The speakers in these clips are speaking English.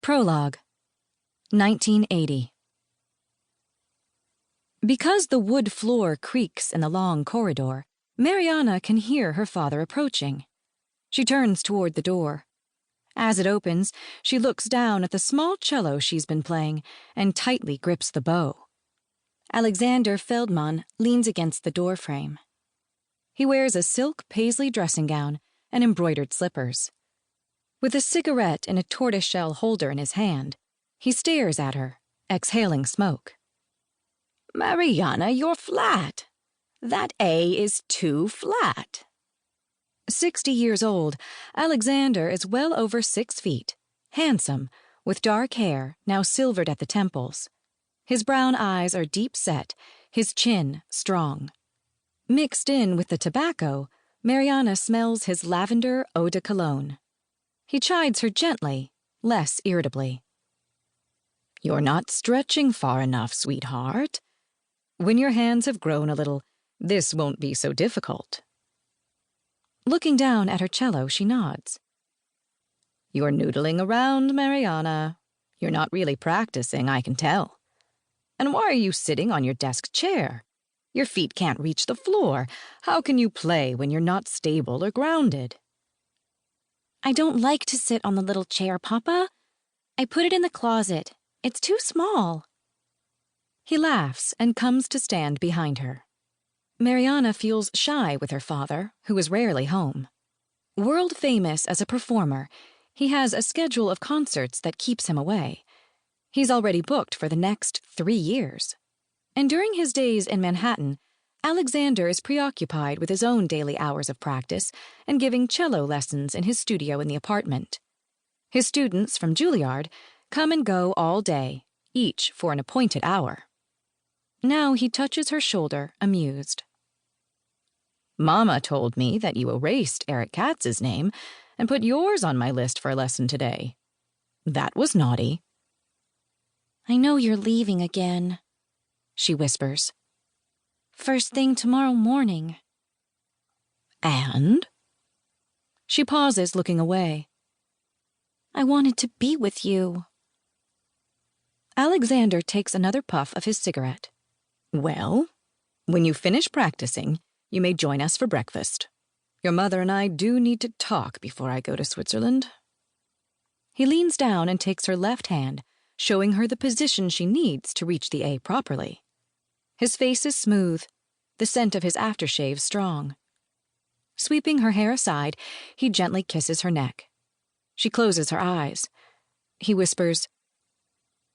Prologue, 1980. Because the wood floor creaks in the long corridor, Mariana can hear her father approaching. She turns toward the door. As it opens, she looks down at the small cello she's been playing and tightly grips the bow. Alexander Feldmann leans against the doorframe. He wears a silk paisley dressing gown and embroidered slippers. With a cigarette in a tortoiseshell holder in his hand, he stares at her, exhaling smoke. Mariana, you're flat. That A is too flat. 60 years old, Alexander is well over 6 feet, handsome, with dark hair now silvered at the temples. His brown eyes are deep-set, his chin strong. Mixed in with the tobacco, Mariana smells his lavender eau de cologne. He chides her gently, less irritably. You're not stretching far enough, sweetheart. When your hands have grown a little, this won't be so difficult. Looking down at her cello, she nods. You're noodling around, Mariana. You're not really practicing, I can tell. And why are you sitting on your desk chair? Your feet can't reach the floor. How can you play when you're not stable or grounded? I don't like to sit on the little chair, Papa. I put it in the closet. It's too small. He laughs and comes to stand behind her. Mariana feels shy with her father, who is rarely home. World famous as a performer, he has a schedule of concerts that keeps him away. He's already booked for the next 3 years. And during his days in Manhattan, Alexander is preoccupied with his own daily hours of practice and giving cello lessons in his studio in the apartment. His students from Juilliard come and go all day, each for an appointed hour. Now he touches her shoulder, amused. Mama told me that you erased Eric Katz's name and put yours on my list for a lesson today. That was naughty. I know you're leaving again, she whispers. First thing tomorrow morning. And? She pauses, looking away. I wanted to be with you. Alexander takes another puff of his cigarette. Well, when you finish practicing, you may join us for breakfast. Your mother and I do need to talk before I go to Switzerland. He leans down and takes her left hand, showing her the position she needs to reach the A properly. His face is smooth, the scent of his aftershave strong. Sweeping her hair aside, he gently kisses her neck. She closes her eyes. He whispers,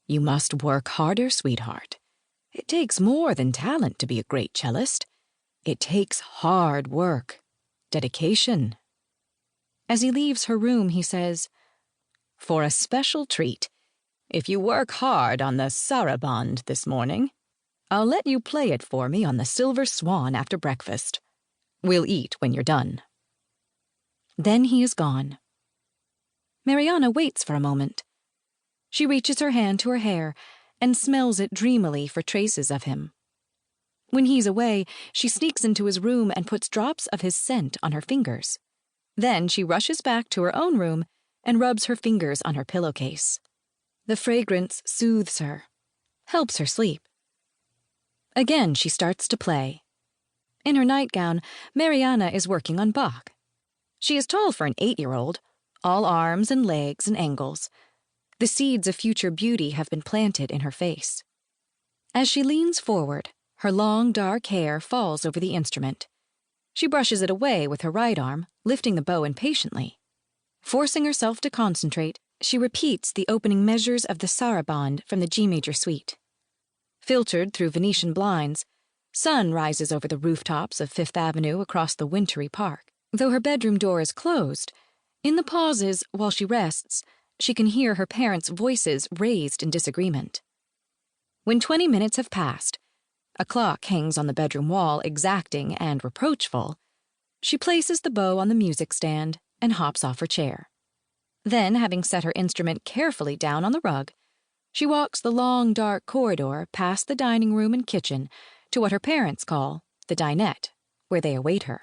You must work harder, sweetheart. It takes more than talent to be a great cellist. It takes hard work, dedication. As he leaves her room, he says, For a special treat, if you work hard on the sarabande this morning, I'll let you play it for me on the Silver Swan after breakfast. We'll eat when you're done. Then he is gone. Mariana waits for a moment. She reaches her hand to her hair and smells it dreamily for traces of him. When he's away, she sneaks into his room and puts drops of his scent on her fingers. Then she rushes back to her own room and rubs her fingers on her pillowcase. The fragrance soothes her, helps her sleep. Again, she starts to play. In her nightgown, Mariana is working on Bach. She is tall for an 8-year-old, all arms and legs and angles. The seeds of future beauty have been planted in her face. As she leans forward, her long, dark hair falls over the instrument. She brushes it away with her right arm, lifting the bow impatiently. Forcing herself to concentrate, she repeats the opening measures of the sarabande from the G major suite. Filtered through Venetian blinds, sun rises over the rooftops of Fifth Avenue across the wintry park. Though her bedroom door is closed, in the pauses while she rests, she can hear her parents' voices raised in disagreement. When 20 minutes have passed, a clock hangs on the bedroom wall, exacting and reproachful. She places the bow on the music stand and hops off her chair. Then, having set her instrument carefully down on the rug, she walks the long, dark corridor past the dining room and kitchen to what her parents call the dinette, where they await her.